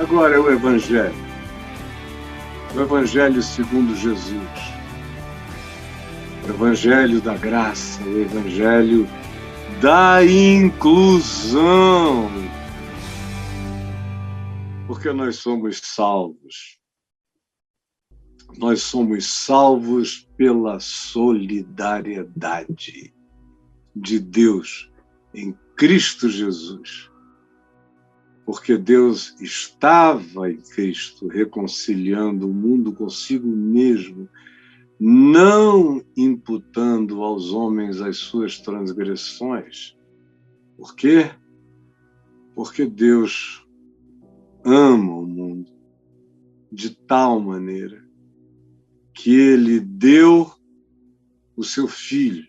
Agora é o Evangelho segundo Jesus, o Evangelho da graça, o Evangelho da inclusão, porque nós somos salvos. Nós somos salvos pela solidariedade de Deus em Cristo Jesus. Porque Deus estava em Cristo reconciliando o mundo consigo mesmo, não imputando aos homens as suas transgressões. Por quê? Porque Deus ama o mundo de tal maneira que Ele deu o seu Filho,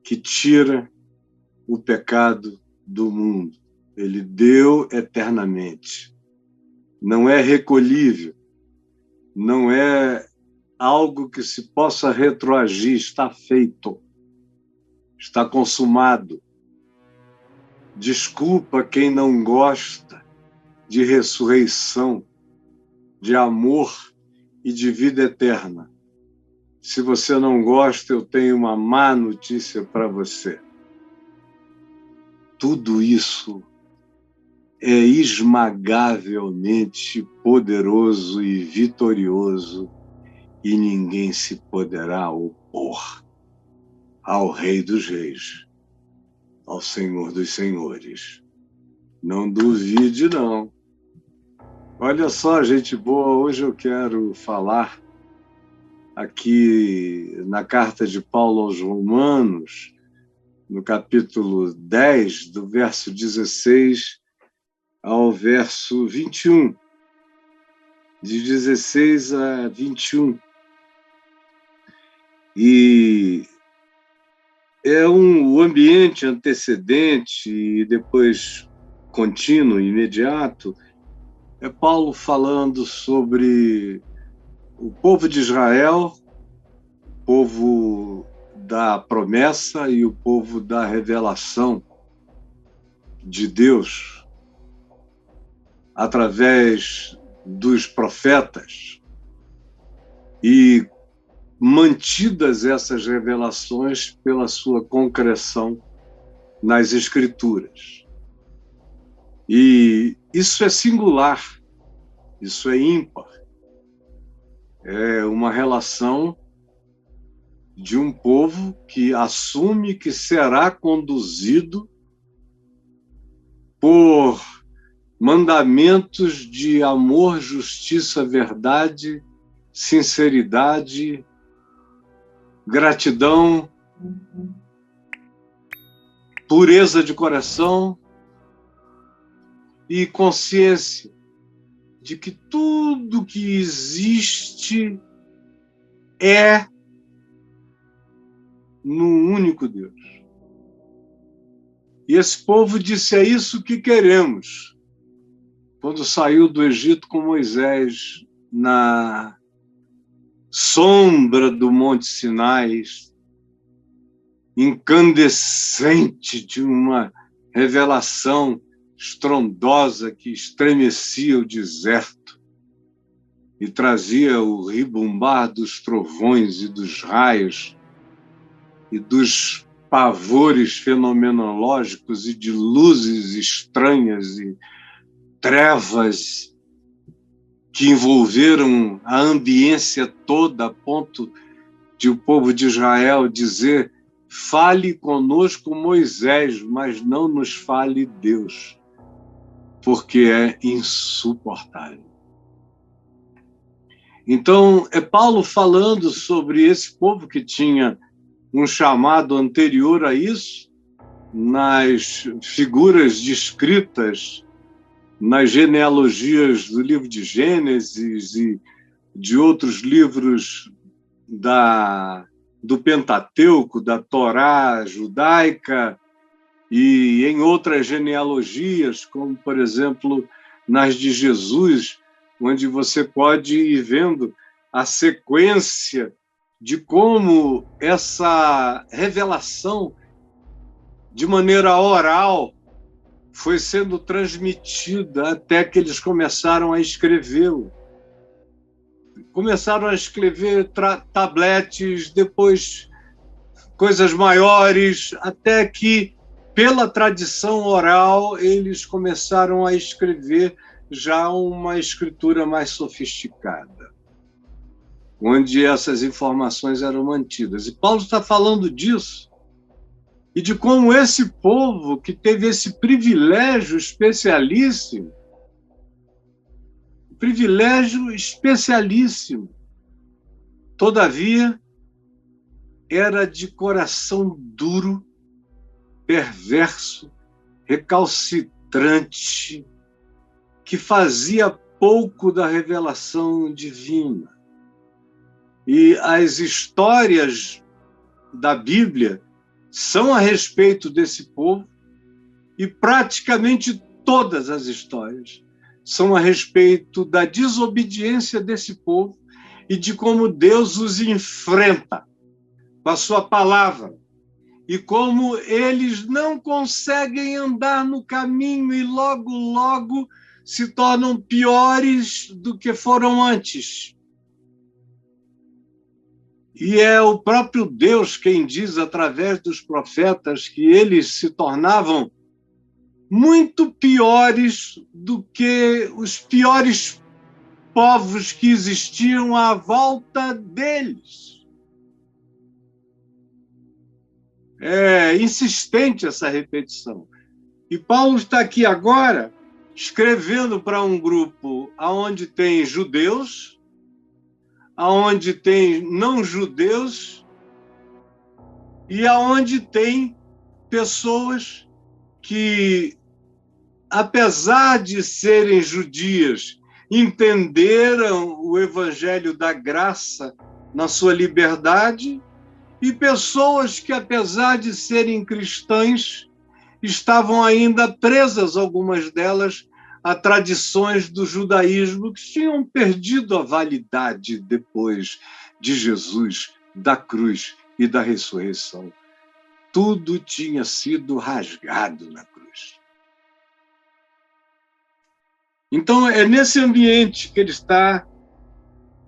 que tira o pecado do mundo. Ele deu eternamente. Não é recolhível, não é algo que se possa retroagir, está feito, está consumado. Desculpa quem não gosta de ressurreição, de amor e de vida eterna. Se você não gosta, eu tenho uma má notícia para você. Tudo isso é esmagavelmente poderoso e vitorioso e ninguém se poderá opor ao Rei dos Reis, ao Senhor dos Senhores. Não duvide, não. Olha só, gente boa, hoje eu quero falar aqui na carta de Paulo aos Romanos, no capítulo 10, do verso 16 ao verso 21, de 16 a 21. E é o ambiente antecedente e depois contínuo, imediato, é Paulo falando sobre o povo de Israel, o povo da promessa e o povo da revelação de Deus através dos profetas, e mantidas essas revelações pela sua concreção nas Escrituras. E isso é singular, isso é ímpar. É uma relação de um povo que assume que será conduzido por mandamentos de amor, justiça, verdade, sinceridade, gratidão, pureza de coração e consciência de que tudo que existe é no único Deus. E esse povo disse: é isso que queremos. Quando saiu do Egito com Moisés na sombra do Monte Sinai, incandescente de uma revelação estrondosa que estremecia o deserto e trazia o ribombar dos trovões e dos raios e dos pavores fenomenológicos e de luzes estranhas e trevas que envolveram a ambiência toda, a ponto de o povo de Israel dizer: fale conosco Moisés, mas não nos fale Deus, porque é insuportável. Então, é Paulo falando sobre esse povo que tinha um chamado anterior a isso, nas figuras descritas nas genealogias do livro de Gênesis e de outros livros do Pentateuco, da Torá judaica, e em outras genealogias, como, por exemplo, nas de Jesus, onde você pode ir vendo a sequência de como essa revelação, de maneira oral, foi sendo transmitida até que eles começaram a escrevê-lo. Começaram a escrever tabletes, depois coisas maiores, até que, pela tradição oral, eles começaram a escrever já uma escritura mais sofisticada, onde essas informações eram mantidas. E Paulo está falando disso, e de como esse povo que teve esse privilégio especialíssimo, todavia, era de coração duro, perverso, recalcitrante, que fazia pouco da revelação divina. E as histórias da Bíblia são a respeito desse povo, e praticamente todas as histórias são a respeito da desobediência desse povo e de como Deus os enfrenta com a sua palavra, e como eles não conseguem andar no caminho e logo, logo se tornam piores do que foram antes. E é o próprio Deus quem diz, através dos profetas, que eles se tornavam muito piores do que os piores povos que existiam à volta deles. É insistente essa repetição. E Paulo está aqui agora escrevendo para um grupo onde tem judeus, onde tem não-judeus e onde tem pessoas que, apesar de serem judias, entenderam o evangelho da graça na sua liberdade, e pessoas que, apesar de serem cristãs, estavam ainda presas, algumas delas, a tradições do judaísmo que tinham perdido a validade depois de Jesus, da cruz e da ressurreição. Tudo tinha sido rasgado na cruz. Então, é nesse ambiente que ele está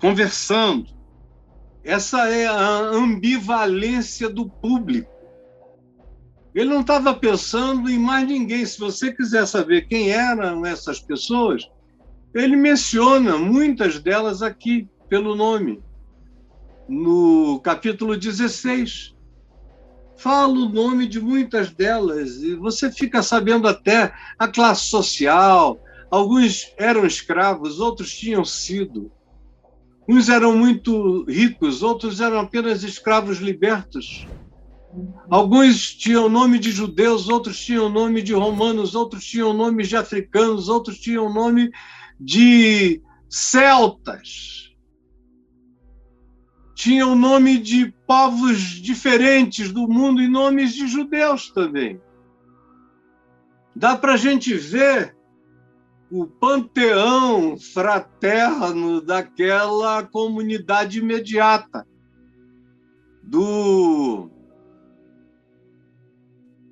conversando. Essa é a ambivalência do público. Ele não estava pensando em mais ninguém. Se você quiser saber quem eram essas pessoas, ele menciona muitas delas aqui pelo nome. No capítulo 16, fala o nome de muitas delas, e você fica sabendo até a classe social. Alguns eram escravos, outros tinham sido. Uns eram muito ricos, outros eram apenas escravos libertos. Alguns tinham nome de judeus, outros tinham nome de romanos, outros tinham nome de africanos, outros tinham nome de celtas. Tinham nome de povos diferentes do mundo e nomes de judeus também. Dá para a gente ver o panteão fraterno daquela comunidade imediata,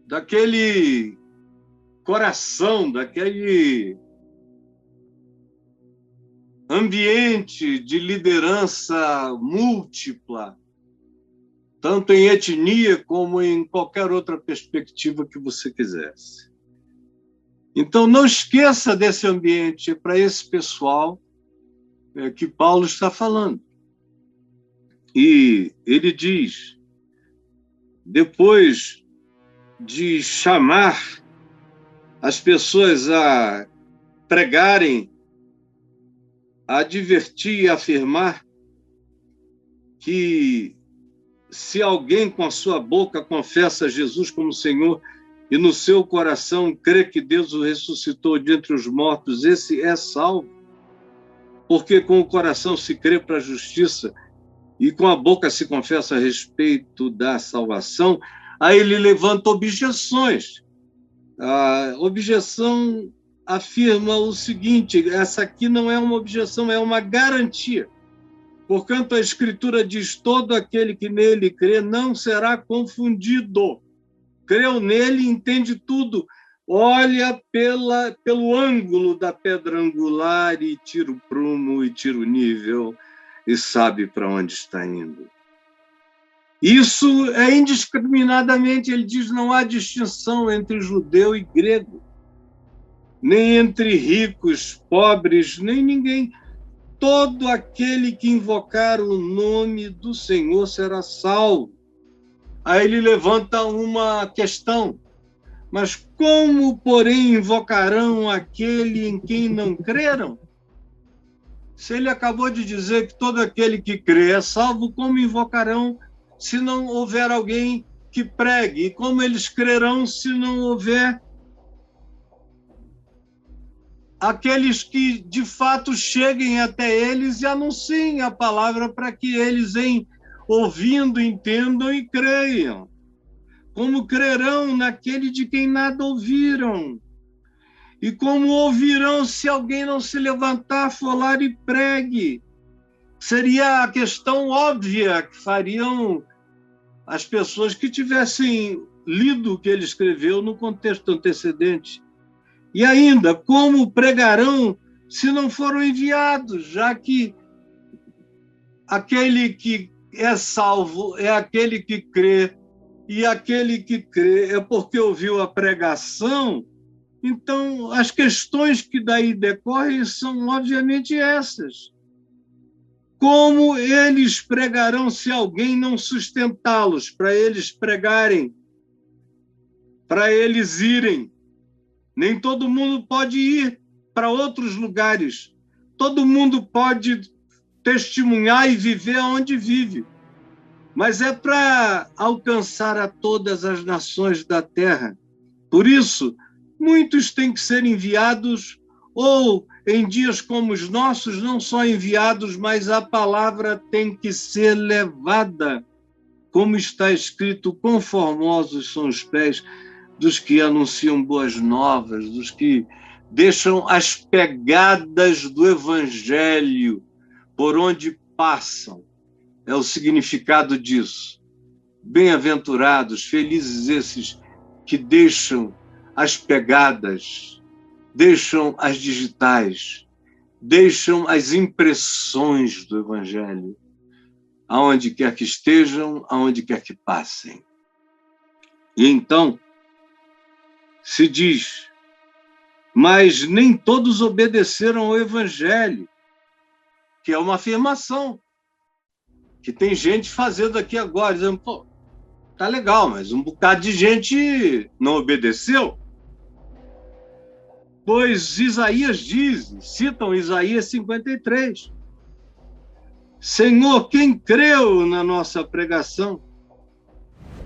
daquele coração, daquele ambiente de liderança múltipla, tanto em etnia como em qualquer outra perspectiva que você quisesse. Então, não esqueça desse ambiente, é para esse pessoal que Paulo está falando. E ele diz, depois de chamar as pessoas a pregarem, a advertir e afirmar que se alguém com a sua boca confessa Jesus como Senhor e no seu coração crê que Deus o ressuscitou de entre os mortos, esse é salvo. Porque com o coração se crê para a justiça e com a boca se confessa a respeito da salvação. Aí ele levanta objeções. A objeção afirma o seguinte, essa aqui não é uma objeção, é uma garantia. Porquanto a Escritura diz, todo aquele que nele crê não será confundido. Creu nele, entende tudo, olha pelo ângulo da pedra angular e tira o prumo e tira o nível e sabe para onde está indo. Isso é indiscriminadamente, ele diz, não há distinção entre judeu e grego, nem entre ricos, pobres, nem ninguém. Todo aquele que invocar o nome do Senhor será salvo. Aí ele levanta uma questão. Mas como, porém, invocarão aquele em quem não creram? Se ele acabou de dizer que todo aquele que crê é salvo, como invocarão se não houver alguém que pregue? E como eles crerão se não houver aqueles que, de fato, cheguem até eles e anunciem a palavra para que eles, ouvindo, entendam e creiam? Como crerão naquele de quem nada ouviram? E como ouvirão se alguém não se levantar, falar e pregue? Seria a questão óbvia que fariam as pessoas que tivessem lido o que ele escreveu no contexto antecedente. E ainda, como pregarão se não foram enviados, já que aquele que é salvo é aquele que crê, e aquele que crê é porque ouviu a pregação? Então, as questões que daí decorrem são, obviamente, essas. Como eles pregarão se alguém não sustentá-los, para eles pregarem, para eles irem? Nem todo mundo pode ir para outros lugares. Todo mundo pode testemunhar e viver onde vive. Mas é para alcançar a todas as nações da terra. Por isso, muitos têm que ser enviados, ou em dias como os nossos, não só enviados, mas a palavra tem que ser levada. Como está escrito, quão formosos são os pés dos que anunciam boas novas, dos que deixam as pegadas do evangelho por onde passam. É o significado disso. Bem-aventurados, felizes esses que deixam as pegadas, deixam as digitais, deixam as impressões do evangelho, aonde quer que estejam, aonde quer que passem. E então, se diz, mas nem todos obedeceram ao evangelho, que é uma afirmação, que tem gente fazendo aqui agora, dizendo, pô, tá legal, mas um bocado de gente não obedeceu. Pois Isaías diz, citam Isaías 53, Senhor, quem creu na nossa pregação?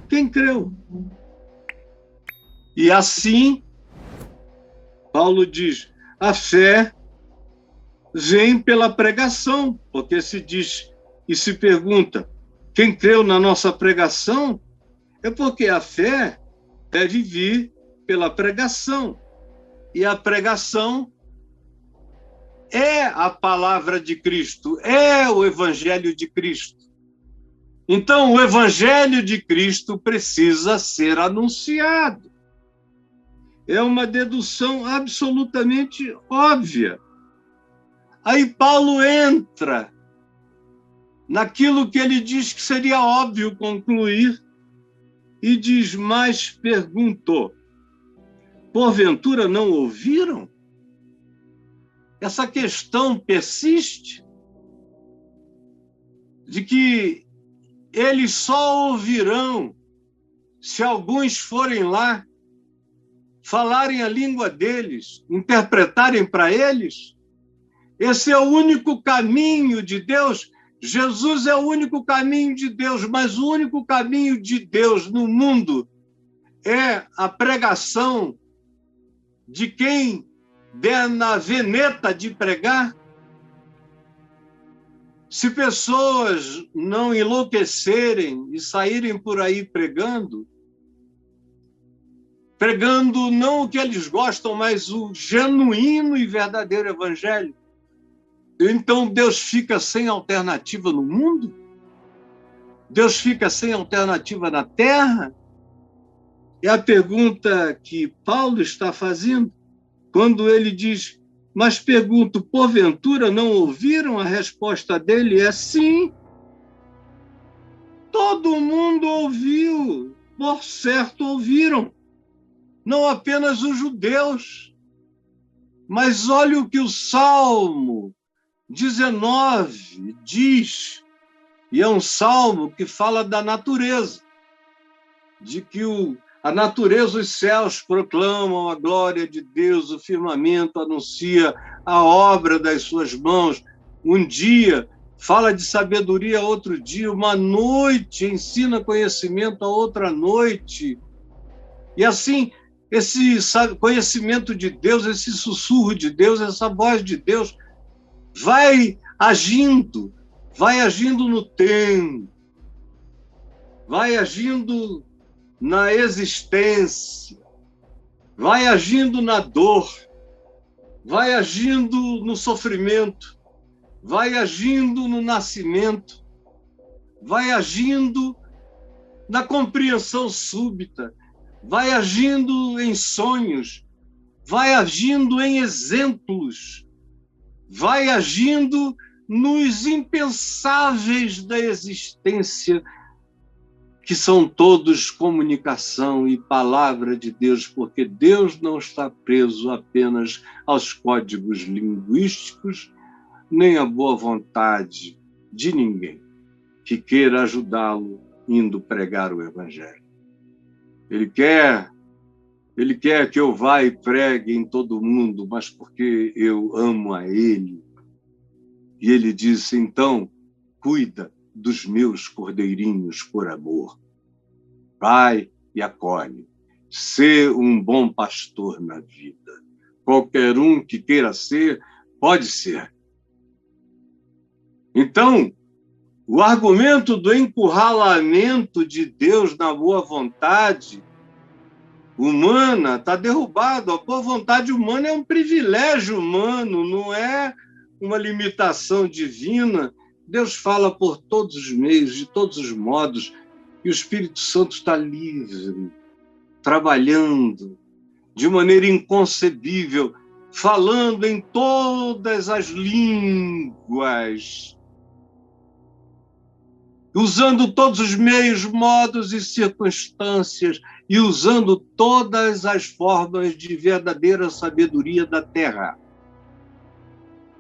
Quem creu? E assim, Paulo diz, a fé vem pela pregação, porque se diz e se pergunta, quem creu na nossa pregação? É porque a fé deve vir pela pregação. E a pregação é a palavra de Cristo, é o evangelho de Cristo. Então, o evangelho de Cristo precisa ser anunciado. É uma dedução absolutamente óbvia. Aí Paulo entra naquilo que ele diz que seria óbvio concluir e diz, mas perguntou, porventura não ouviram? Essa questão persiste de que eles só ouvirão se alguns forem lá, falarem a língua deles, interpretarem para eles. Esse é o único caminho de Deus. Jesus é o único caminho de Deus, mas o único caminho de Deus no mundo é a pregação de quem der na veneta de pregar. Se pessoas não enlouquecerem e saírem por aí pregando não o que eles gostam, mas o genuíno e verdadeiro evangelho, então Deus fica sem alternativa no mundo? Deus fica sem alternativa na terra? É a pergunta que Paulo está fazendo quando ele diz: mas pergunto, porventura não ouviram? A resposta dele é sim. Todo mundo ouviu, por certo ouviram. Não apenas os judeus. Mas olha o que o Salmo 19 diz, e é um salmo que fala da natureza, de que a natureza, os céus proclamam a glória de Deus, o firmamento anuncia a obra das suas mãos. Um dia fala de sabedoria, outro dia, uma noite ensina conhecimento a outra noite. E assim, esse conhecimento de Deus, esse sussurro de Deus, essa voz de Deus vai agindo no tempo, vai agindo na existência, vai agindo na dor, vai agindo no sofrimento, vai agindo no nascimento, vai agindo na compreensão súbita, vai agindo em sonhos, vai agindo em exemplos, vai agindo nos impensáveis da existência, que são todos comunicação e palavra de Deus, porque Deus não está preso apenas aos códigos linguísticos, nem à boa vontade de ninguém que queira ajudá-lo indo pregar o Evangelho. Ele quer que eu vá e pregue em todo mundo, mas porque eu amo a Ele. E Ele disse, então, cuida dos meus cordeirinhos por amor. Vai e acolhe. Ser um bom pastor na vida. Qualquer um que queira ser, pode ser. Então, o argumento do encurralamento de Deus na boa vontade humana está derrubado. A boa vontade humana é um privilégio humano, não é uma limitação divina. Deus fala por todos os meios, de todos os modos, e o Espírito Santo está livre, trabalhando de maneira inconcebível, falando em todas as línguas, usando todos os meios, modos e circunstâncias, e usando todas as formas de verdadeira sabedoria da terra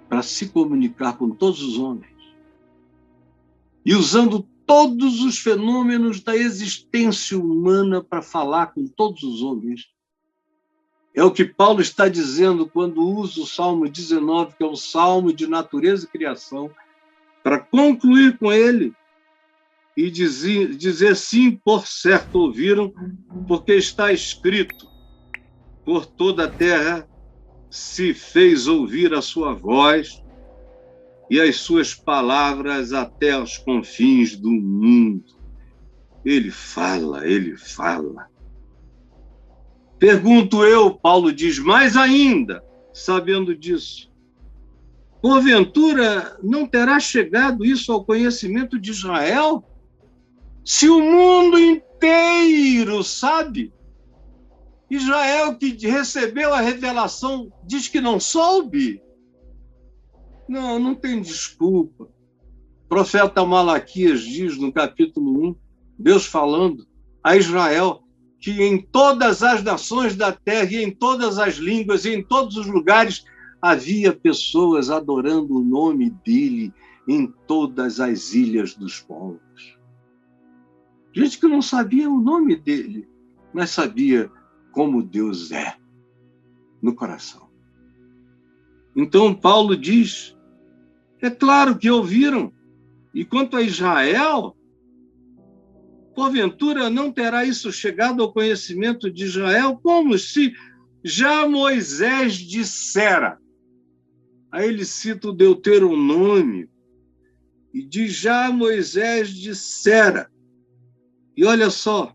para se comunicar com todos os homens. E usando todos os fenômenos da existência humana para falar com todos os homens. É o que Paulo está dizendo quando usa o Salmo 19, que é um salmo de natureza e criação, para concluir com ele e dizer sim, por certo ouviram, porque está escrito, por toda a terra se fez ouvir a sua voz e as suas palavras até aos confins do mundo. Ele fala, ele fala. Pergunto eu, Paulo diz, mais ainda, sabendo disso, porventura não terá chegado isso ao conhecimento de Israel? Se o mundo inteiro sabe, Israel que recebeu a revelação diz que não soube? Não tem desculpa. O profeta Malaquias diz no capítulo 1, Deus falando a Israel que em todas as nações da terra e em todas as línguas e em todos os lugares havia pessoas adorando o nome dele em todas as ilhas dos povos. Gente que não sabia o nome dele, mas sabia como Deus é no coração. Então Paulo diz, é claro que ouviram, e quanto a Israel, porventura não terá isso chegado ao conhecimento de Israel, como se já Moisés dissera. Aí ele cita o Deuteronômio e diz, já Moisés dissera. E olha só,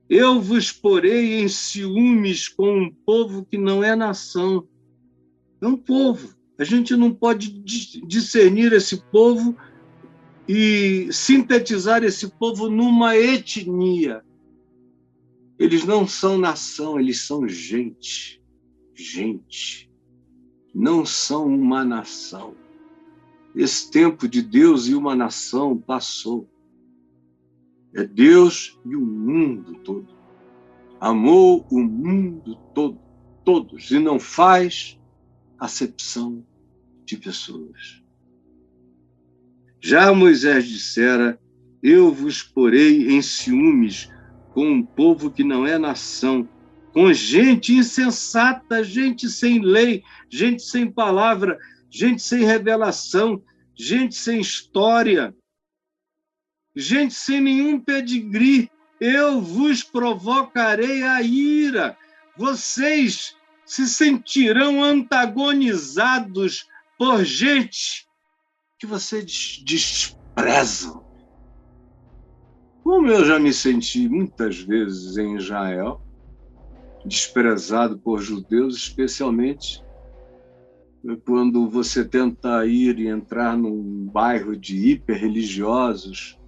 eu vos porei em ciúmes com um povo que não é nação. É um povo. A gente não pode discernir esse povo e sintetizar esse povo numa etnia. Eles não são nação, eles são gente. Gente. Não são uma nação. Esse tempo de Deus e uma nação passou. É Deus e o mundo todo. Amou o mundo todo, todos, e não faz acepção de pessoas. Já Moisés dissera: eu vos porei em ciúmes com um povo que não é nação, com gente insensata, gente sem lei, gente sem palavra, gente sem revelação, gente sem história, gente sem nenhum pedigree. Eu vos provocarei a ira. Vocês se sentirão antagonizados por gente que vocês desprezam. Como eu já me senti muitas vezes em Israel, desprezado por judeus, especialmente quando você tenta ir e entrar num bairro de hiperreligiosos,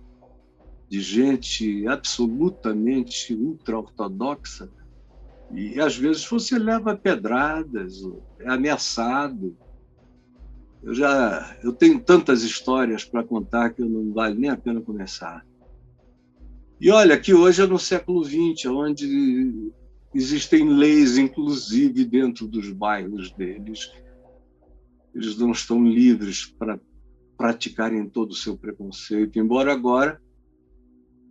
de gente absolutamente ultra-ortodoxa, e às vezes você leva pedradas, é ameaçado. Eu tenho tantas histórias para contar que não vale nem a pena começar. E olha que hoje é no século XX, onde existem leis, inclusive, dentro dos bairros deles. Eles não estão livres para praticarem todo o seu preconceito, embora agora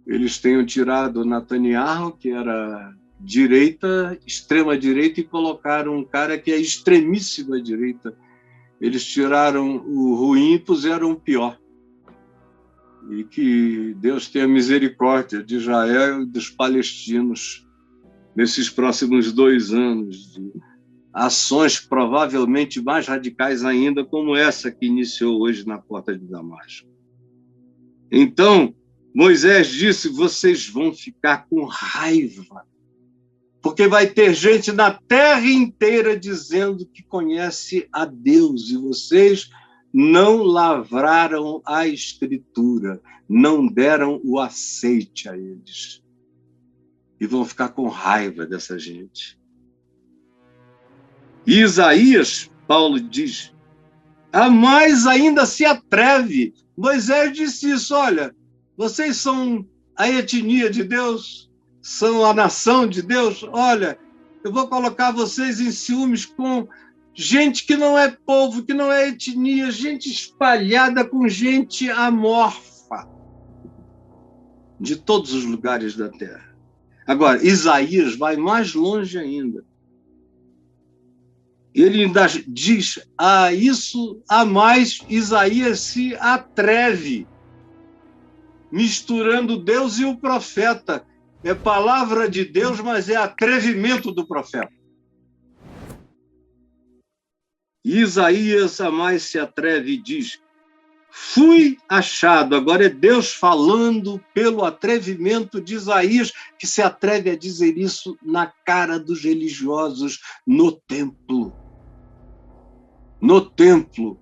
eles tenham tirado Netanyahu, que era direita, extrema-direita, e colocaram um cara que é extremíssima direita. Eles tiraram o ruim e puseram o pior. E que Deus tenha misericórdia de Israel e dos palestinos nesses próximos 2 anos de ações provavelmente mais radicais ainda, como essa que iniciou hoje na porta de Damasco. Então, Moisés disse: vocês vão ficar com raiva, porque vai ter gente na terra inteira dizendo que conhece a Deus, e vocês não lavraram a Escritura, não deram o aceite a eles. E vão ficar com raiva dessa gente. E Isaías, Paulo diz, a mais ainda se atreve. Moisés disse isso: olha, vocês são a etnia de Deus, são a nação de Deus. Olha, eu vou colocar vocês em ciúmes com gente que não é povo, que não é etnia, gente espalhada com gente amorfa de todos os lugares da terra. Agora, Isaías vai mais longe ainda. Ele ainda diz: a isso a mais Isaías se atreve, misturando Deus e o profeta. É palavra de Deus, mas é atrevimento do profeta. Isaías a mais se atreve e diz: fui achado. Agora é Deus falando pelo atrevimento de Isaías, que se atreve a dizer isso na cara dos religiosos no templo. No templo,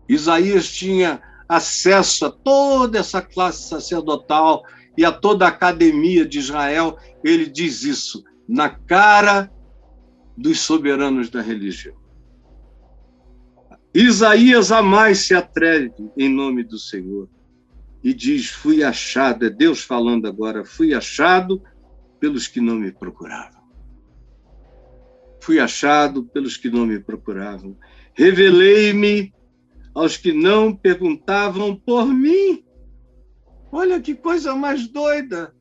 Isaías tinha acesso a toda essa classe sacerdotal e a toda a academia de Israel. Ele diz isso na cara dos soberanos da religião. Isaías a mais se atreve em nome do Senhor e diz: fui achado, é Deus falando agora, fui achado pelos que não me procuravam. Fui achado pelos que não me procuravam. Revelei-me aos que não perguntavam por mim. Olha que coisa mais doida.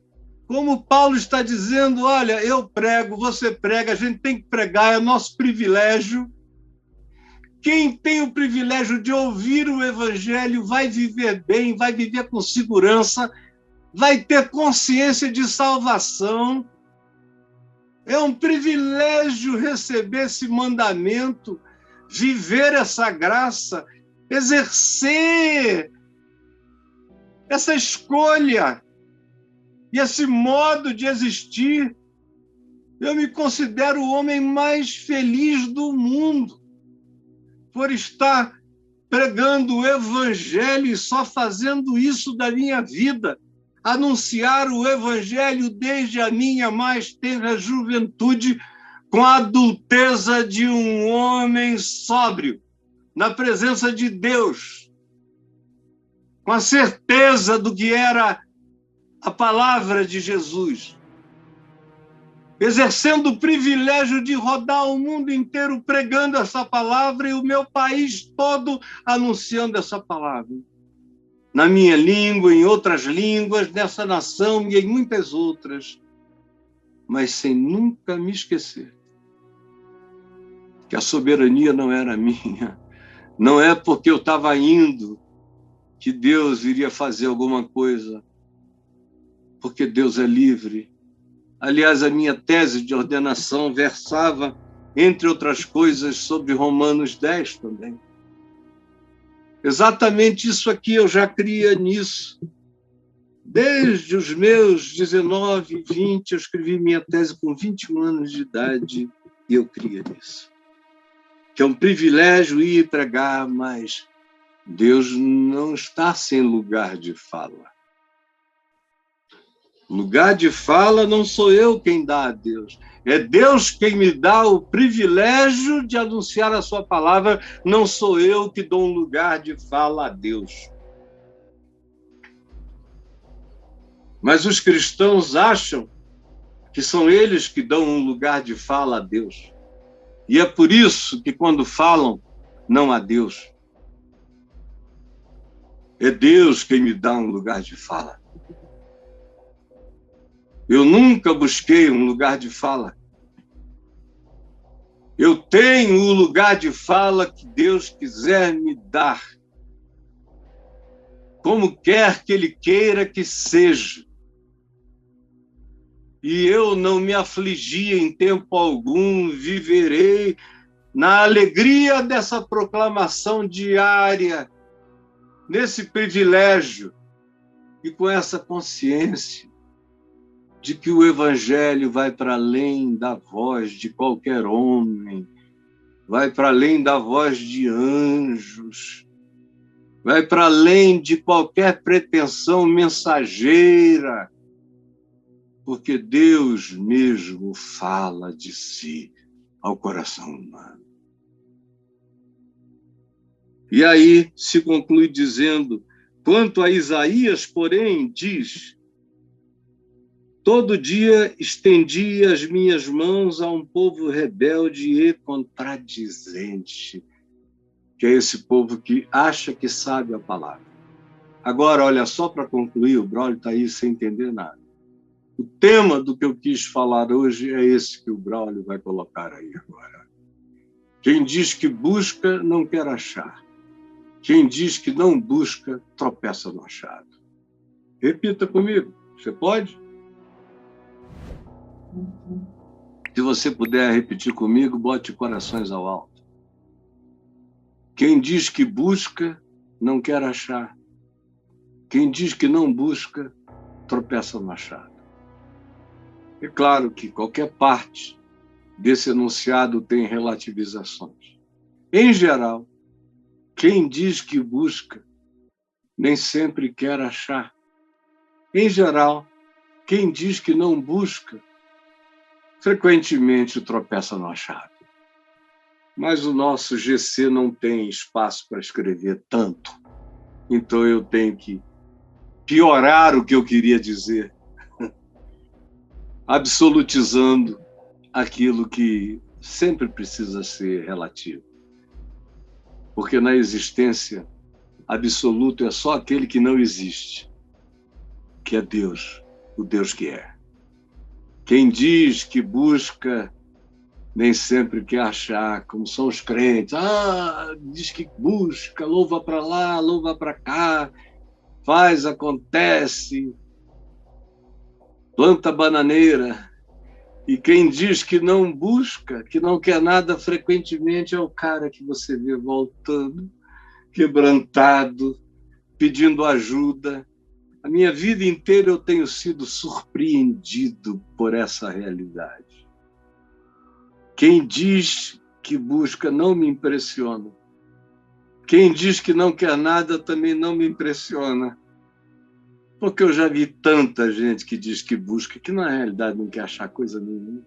Como Paulo está dizendo: olha, eu prego, você prega, a gente tem que pregar, é nosso privilégio. Quem tem o privilégio de ouvir o evangelho vai viver bem, vai viver com segurança, vai ter consciência de salvação. É um privilégio receber esse mandamento, viver essa graça, exercer essa escolha e esse modo de existir. Eu me considero o homem mais feliz do mundo por estar pregando o evangelho e só fazendo isso da minha vida. anunciar o Evangelho desde a minha mais tenra juventude, com a adulteza de um homem sóbrio, na presença de Deus, com a certeza do que era a palavra de Jesus, exercendo o privilégio de rodar o mundo inteiro pregando essa palavra e o meu país todo anunciando essa palavra. Na minha língua, em outras línguas, nessa nação e em muitas outras, mas sem nunca me esquecer que a soberania não era minha. Não é porque eu estava indo que Deus iria fazer alguma coisa, porque Deus é livre. Aliás, a minha tese de ordenação versava, entre outras coisas, sobre Romanos 10 também. Exatamente isso aqui eu já cria nisso. Desde os meus 19, 20, eu escrevi minha tese com 21 anos de idade e eu cria nisso. Que é um privilégio ir pregar, mas Deus não está sem lugar de fala. Lugar de fala não sou eu quem dá a Deus. É Deus quem me dá o privilégio de anunciar a sua palavra. Não sou eu que dou um lugar de fala a Deus. Mas os cristãos acham que são eles que dão um lugar de fala a Deus. E é por isso que quando falam, não há Deus. É Deus quem me dá um lugar de fala. Eu nunca busquei um lugar de fala. Eu tenho o lugar de fala que Deus quiser me dar. Como quer que Ele queira que seja. E eu não me afligi em tempo algum, viverei na alegria dessa proclamação diária, nesse privilégio e com essa consciência de que o Evangelho vai para além da voz de qualquer homem, vai para além da voz de anjos, vai para além de qualquer pretensão mensageira, porque Deus mesmo fala de si ao coração humano. E aí se conclui dizendo, quanto a Isaías, porém, diz, todo dia estendi as minhas mãos a um povo rebelde e contradizente, que é esse povo que acha que sabe a palavra. Agora, olha, só para concluir, o Braulio está aí sem entender nada. O tema do que eu quis falar hoje é esse que o Braulio vai colocar aí agora. Quem diz que busca, não quer achar. Quem diz que não busca, tropeça no achado. Repita comigo. Você pode? Se você puder repetir comigo, bote corações ao alto. Quem diz que busca, não quer achar. Quem diz que não busca, tropeça no achado. É claro que qualquer parte desse enunciado tem relativizações. Em geral, quem diz que busca, nem sempre quer achar. Em geral, quem diz que não busca, frequentemente tropeça no achado. Mas o nosso GC não tem espaço para escrever tanto. Então eu tenho que piorar o que eu queria dizer, absolutizando aquilo que sempre precisa ser relativo. Porque na existência, absoluto é só aquele que não existe, que é Deus, o Deus que é. Quem diz que busca, nem sempre quer achar, como são os crentes. Diz que busca, louva para lá, louva para cá, faz, acontece, planta bananeira. E quem diz que não busca, que não quer nada, frequentemente é o cara que você vê voltando, quebrantado, pedindo ajuda. A minha vida inteira eu tenho sido surpreendido por essa realidade. Quem diz que busca não me impressiona. Quem diz que não quer nada também não me impressiona. Porque eu já vi tanta gente que diz que busca, que na realidade não quer achar coisa nenhuma.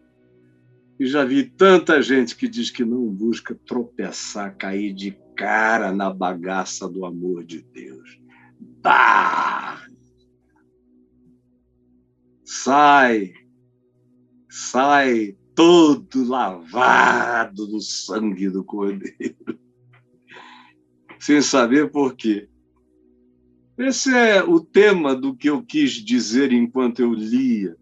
E já vi tanta gente que diz que não busca tropeçar, cair de cara na bagaça do amor de Deus. Tá! Sai todo lavado no sangue do Cordeiro, sem saber por quê. Esse é o tema do que eu quis dizer enquanto eu lia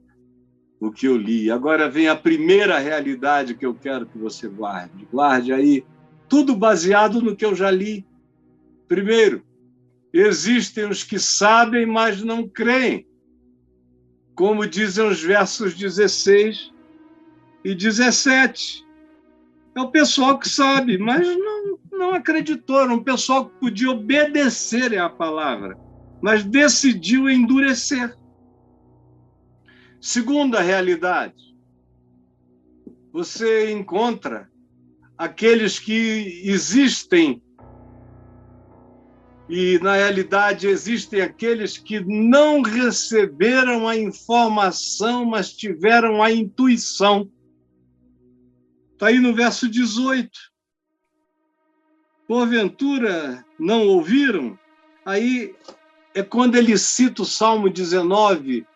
o que eu li. Agora vem a primeira realidade que eu quero que você guarde. Guarde aí, tudo baseado no que eu já li. Primeiro, existem os que sabem, mas não creem. Como dizem os versos 16 e 17. É o pessoal que sabe, mas não acreditou. Era um pessoal que podia obedecer à palavra, mas decidiu endurecer. Segunda realidade, você encontra aqueles que existem e, na realidade, existem aqueles que não receberam a informação, mas tiveram a intuição. Está aí no verso 18. Porventura não ouviram? Aí é quando ele cita o Salmo 19,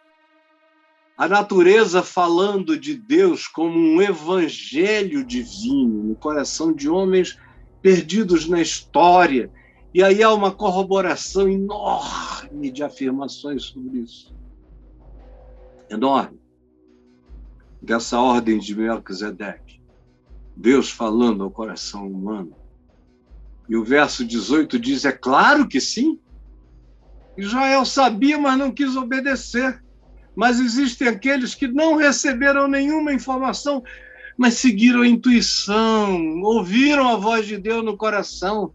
a natureza falando de Deus como um evangelho divino no coração de homens perdidos na história. E aí há uma corroboração enorme de afirmações sobre isso. Enorme. Dessa ordem de Melquisedeque. Deus falando ao coração humano. E o verso 18 diz, é claro que sim. Israel sabia, mas não quis obedecer. Mas existem aqueles que não receberam nenhuma informação, mas seguiram a intuição, ouviram a voz de Deus no coração,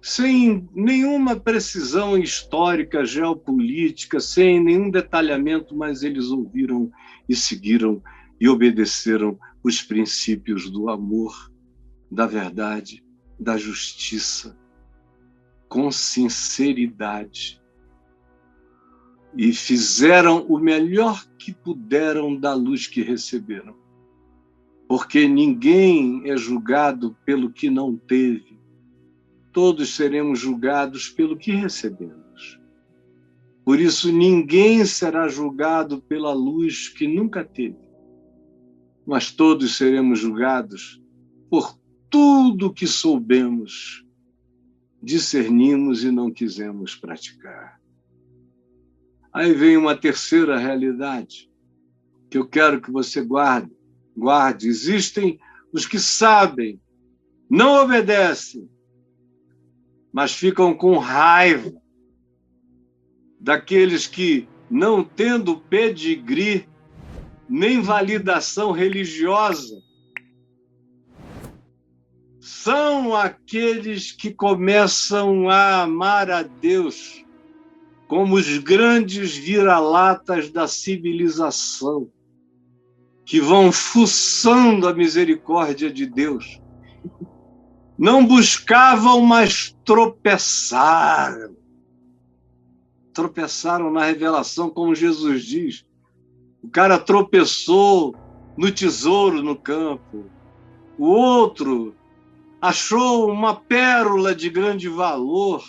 sem nenhuma precisão histórica, geopolítica, sem nenhum detalhamento, mas eles ouviram e seguiram e obedeceram os princípios do amor, da verdade, da justiça, com sinceridade. E fizeram o melhor que puderam da luz que receberam. Porque ninguém é julgado pelo que não teve. Todos seremos julgados pelo que recebemos. Por isso, ninguém será julgado pela luz que nunca teve. Mas todos seremos julgados por tudo que soubemos, discernimos e não quisemos praticar. Aí vem uma terceira realidade que eu quero que você guarde. Existem os que sabem, não obedecem, mas ficam com raiva daqueles que, não tendo pedigree nem validação religiosa, são aqueles que começam a amar a Deus como os grandes vira-latas da civilização, que vão fuçando a misericórdia de Deus. Não buscavam, mas tropeçaram. Tropeçaram na revelação, como Jesus diz. O cara tropeçou no tesouro no campo. O outro achou uma pérola de grande valor.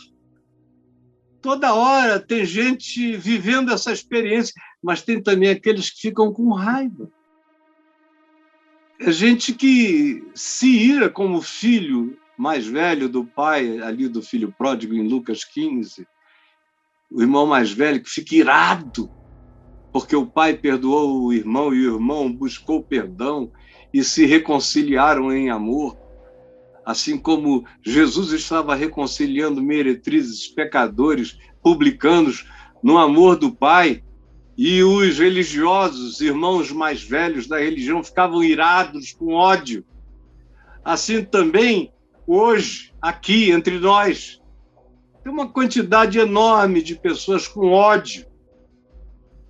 Toda hora tem gente vivendo essa experiência, mas tem também aqueles que ficam com raiva. É gente que se ira como o filho mais velho do pai, ali do filho pródigo em Lucas 15, o irmão mais velho que fica irado, porque o pai perdoou o irmão e o irmão buscou perdão e se reconciliaram em amor. Assim como Jesus estava reconciliando meretrizes, pecadores, publicanos, no amor do Pai, e os religiosos, irmãos mais velhos da religião, ficavam irados com ódio. Assim também, hoje, aqui, entre nós, tem uma quantidade enorme de pessoas com ódio,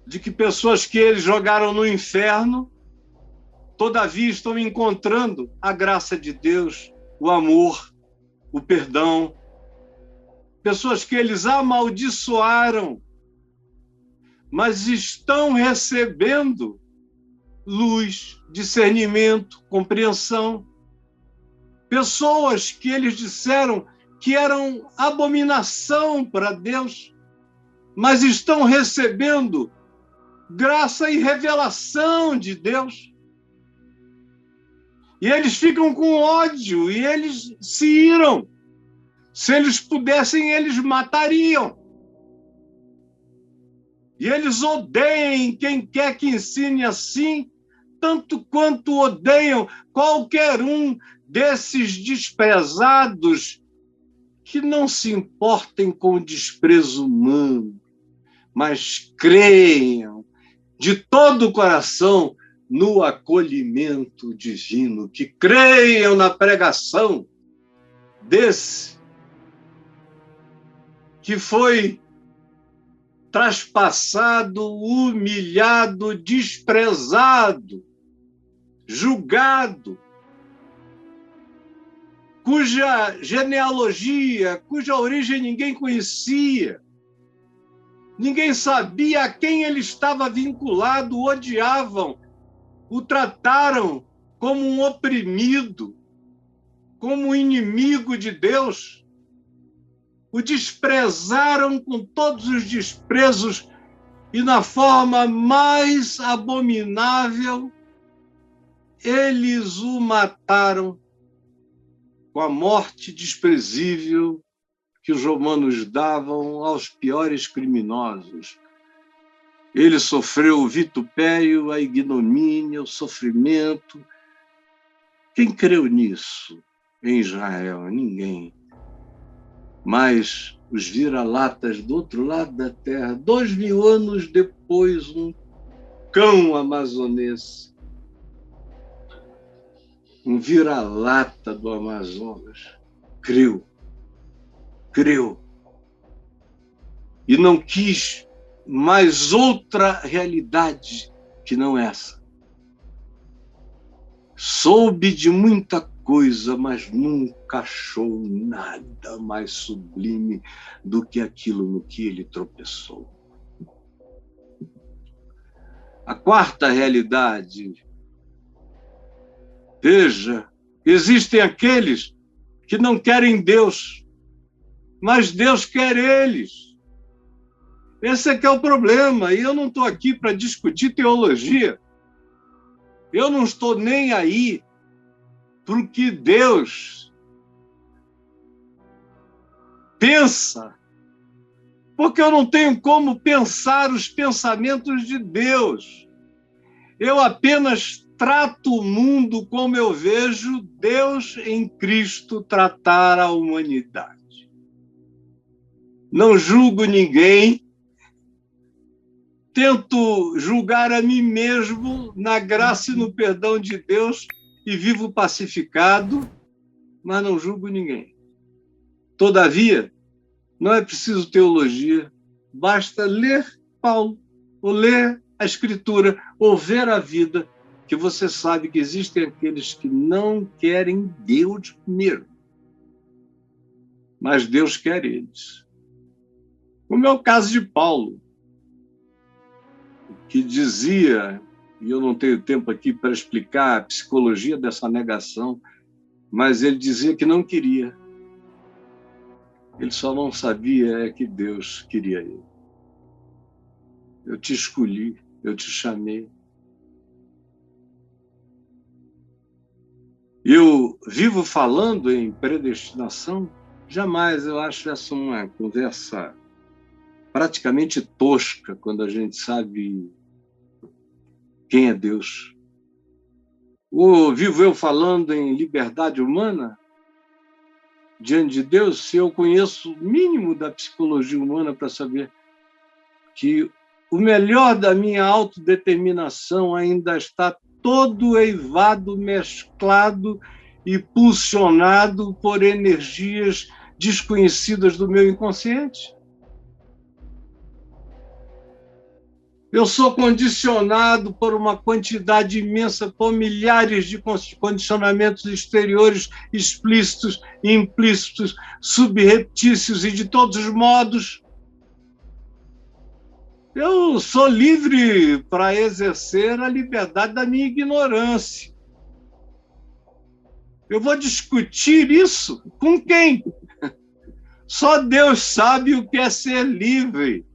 de que pessoas que eles jogaram no inferno, todavia estão encontrando a graça de Deus, o amor, o perdão. Pessoas que eles amaldiçoaram mas estão recebendo luz, discernimento, compreensão. Pessoas que eles disseram que eram abominação para Deus, mas estão recebendo graça e revelação de Deus. E eles ficam com ódio e eles se iram. Se eles pudessem, eles matariam. E eles odeiam quem quer que ensine assim, tanto quanto odeiam qualquer um desses desprezados que não se importem com o desprezo humano, mas creiam de todo o coração no acolhimento divino, que creiam na pregação desse que foi traspassado, humilhado, desprezado, julgado, cuja genealogia, cuja origem ninguém conhecia, ninguém sabia a quem ele estava vinculado, o odiavam, o trataram como um oprimido, como um inimigo de Deus, o desprezaram com todos os desprezos e na forma mais abominável, eles o mataram com a morte desprezível que os romanos davam aos piores criminosos. Ele sofreu o vitupério, a ignomínia, o sofrimento. Quem creu nisso em Israel? Ninguém. Mas os vira-latas do outro lado da terra, 2000 anos depois, um cão amazonense, um vira-lata do Amazonas, creu. E não quis mais outra realidade que não essa. Soube de muita coisa, mas nunca achou nada mais sublime do que aquilo no que ele tropeçou. A quarta realidade. Veja, existem aqueles que não querem Deus, mas Deus quer eles. Esse é que é o problema, e eu não estou aqui para discutir teologia. Eu não estou nem aí para o que Deus pensa, porque eu não tenho como pensar os pensamentos de Deus. Eu apenas trato o mundo como eu vejo Deus em Cristo tratar a humanidade. Não julgo ninguém, tento julgar a mim mesmo na graça e no perdão de Deus e vivo pacificado, mas não julgo ninguém. Todavia, não é preciso teologia, basta ler Paulo, ou ler a Escritura, ou ver a vida, que você sabe que existem aqueles que não querem Deus mesmo, mas Deus quer eles. Como é o caso de Paulo, que dizia, e eu não tenho tempo aqui para explicar a psicologia dessa negação, mas ele dizia que não queria. Ele só não sabia que Deus queria ele. Eu te escolhi, eu te chamei. Eu vivo falando em predestinação, jamais. Eu acho essa uma conversa praticamente tosca quando a gente sabe quem é Deus. Ou vivo eu falando em liberdade humana diante de Deus, se eu conheço o mínimo da psicologia humana para saber que o melhor da minha autodeterminação ainda está todo eivado, mesclado e pulsionado por energias desconhecidas do meu inconsciente. Eu sou condicionado por uma quantidade imensa, por milhares de condicionamentos exteriores, explícitos, implícitos, subreptícios e de todos os modos. Eu sou livre para exercer a liberdade da minha ignorância. Eu vou discutir isso com quem? Só Deus sabe o que é ser livre.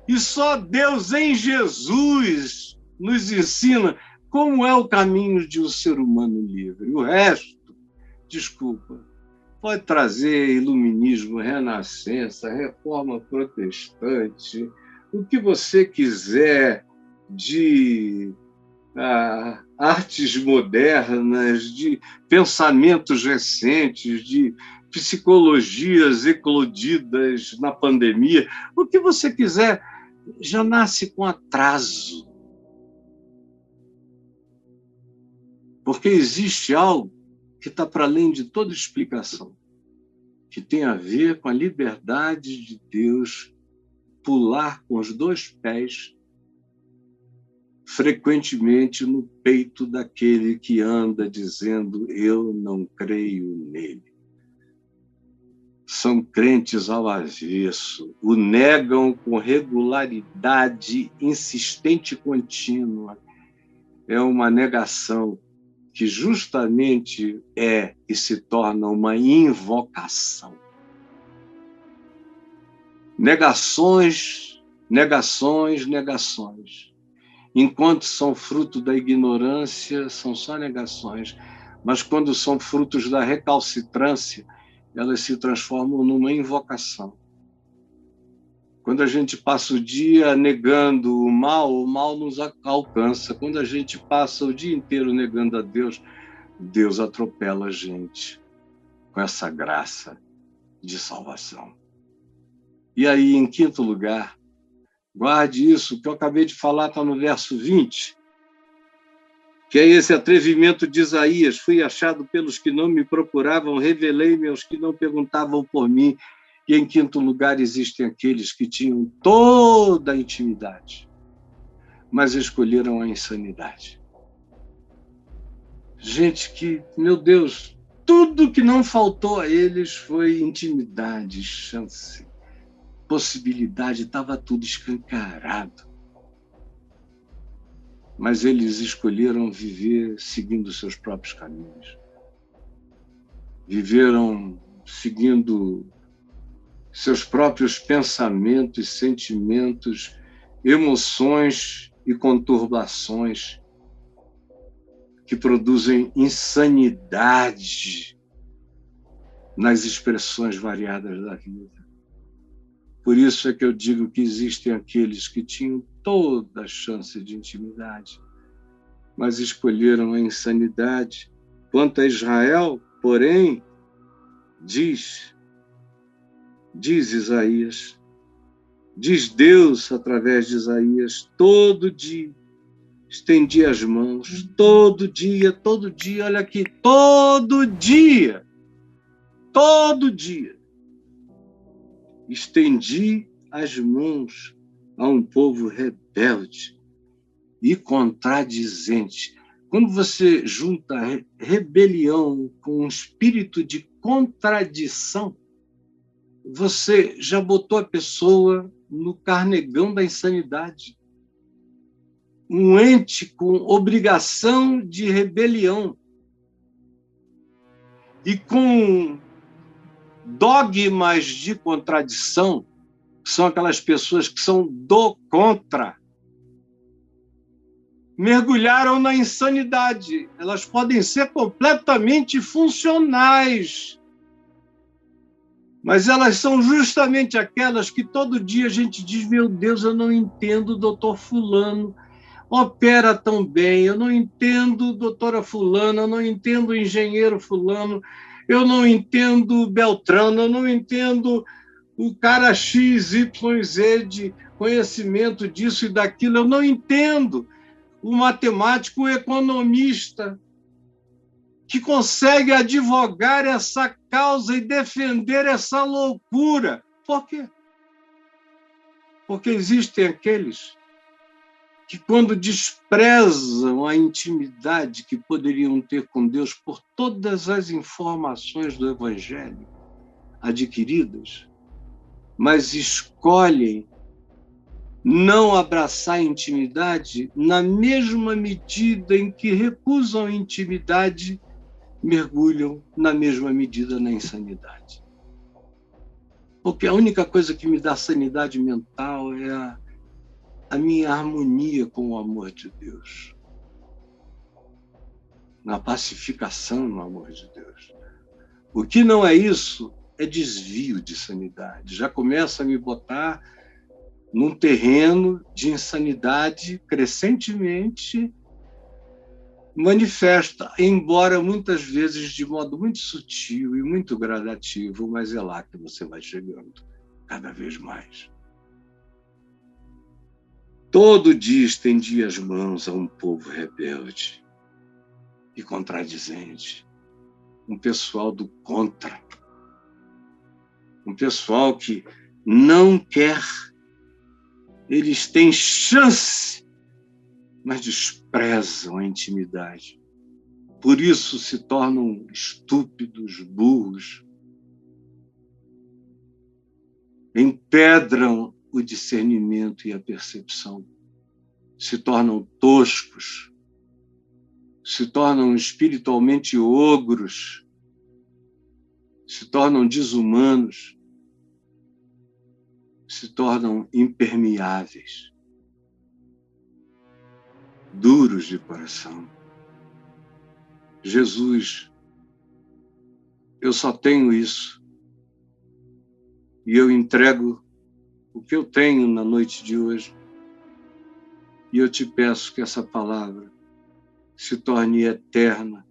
E só Deus em Jesus nos ensina como é o caminho de um ser humano livre. O resto, desculpa, pode trazer iluminismo, renascença, reforma protestante, o que você quiser de artes modernas, de pensamentos recentes, de psicologias eclodidas na pandemia, o que você quiser, já nasce com atraso. Porque existe algo que está para além de toda explicação, que tem a ver com a liberdade de Deus pular com os dois pés frequentemente no peito daquele que anda dizendo: eu não creio nele. São crentes ao avesso, o negam com regularidade insistente e contínua. É uma negação que justamente é e se torna uma invocação. Negações, negações, negações. Enquanto são fruto da ignorância, são só negações. Mas quando são frutos da recalcitrância, elas se transformam numa invocação. Quando a gente passa o dia negando o mal nos alcança. Quando a gente passa o dia inteiro negando a Deus, Deus atropela a gente com essa graça de salvação. E aí, em quinto lugar, guarde isso, que eu acabei de falar, está no verso 20, que é esse atrevimento de Isaías: fui achado pelos que não me procuravam, revelei-me aos que não perguntavam por mim. E em quinto lugar, existem aqueles que tinham toda a intimidade, mas escolheram a insanidade. Gente que, meu Deus, tudo que não faltou a eles foi intimidade, chance, possibilidade, estava tudo escancarado. Mas eles escolheram viver seguindo seus próprios caminhos. Viveram seguindo seus próprios pensamentos, sentimentos, emoções e conturbações que produzem insanidade nas expressões variadas da vida. Por isso é que eu digo que existem aqueles que tinham toda a chance de intimidade, mas escolheram a insanidade. Quanto a Israel, porém, diz Isaías, diz Deus através de Isaías: todo dia estendi as mãos, todo dia, olha aqui, todo dia, estendi as mãos a um povo rebelde e contradizente. Quando você junta rebelião com um espírito de contradição, você já botou a pessoa no carnegão da insanidade. Um ente com obrigação de rebelião e com dogmas de contradição, que são aquelas pessoas que são do contra, mergulharam na insanidade. Elas podem ser completamente funcionais, mas elas são justamente aquelas que todo dia a gente diz: meu Deus, eu não entendo o doutor fulano, opera tão bem, eu não entendo doutora fulana, eu não entendo o engenheiro fulano, eu não entendo Beltrano, eu não entendo o cara XYZ de conhecimento disso e daquilo, eu não entendo o matemático, o economista, que consegue advogar essa causa e defender essa loucura. Por quê? Porque existem aqueles que, quando desprezam a intimidade que poderiam ter com Deus por todas as informações do Evangelho adquiridas, mas escolhem não abraçar a intimidade na mesma medida em que recusam a intimidade, mergulham na mesma medida na insanidade. Porque a única coisa que me dá sanidade mental é a minha harmonia com o amor de Deus, na pacificação no amor de Deus. O que não é isso é desvio de sanidade. Já começa a me botar num terreno de insanidade crescentemente manifesta, embora muitas vezes de modo muito sutil e muito gradativo, mas é lá que você vai chegando cada vez mais. Todo dia estendi as mãos a um povo rebelde e contradizente, um pessoal do contra, um pessoal que não quer, eles têm chance, mas desprezam a intimidade. Por isso se tornam estúpidos, burros, empedram o discernimento e a percepção, se tornam toscos, se tornam espiritualmente ogros, se tornam desumanos, se tornam impermeáveis, duros de coração. Jesus, eu só tenho isso. E eu entrego o que eu tenho na noite de hoje. E eu te peço que essa palavra se torne eterna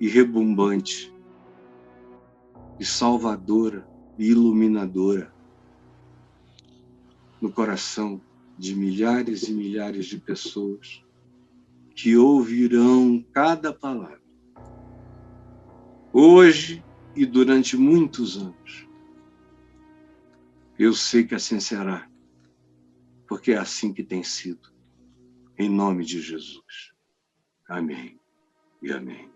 e rebumbante, e salvadora e iluminadora no coração de milhares e milhares de pessoas que ouvirão cada palavra, hoje e durante muitos anos. Eu sei que assim será, porque é assim que tem sido. Em nome de Jesus. Amém e amém.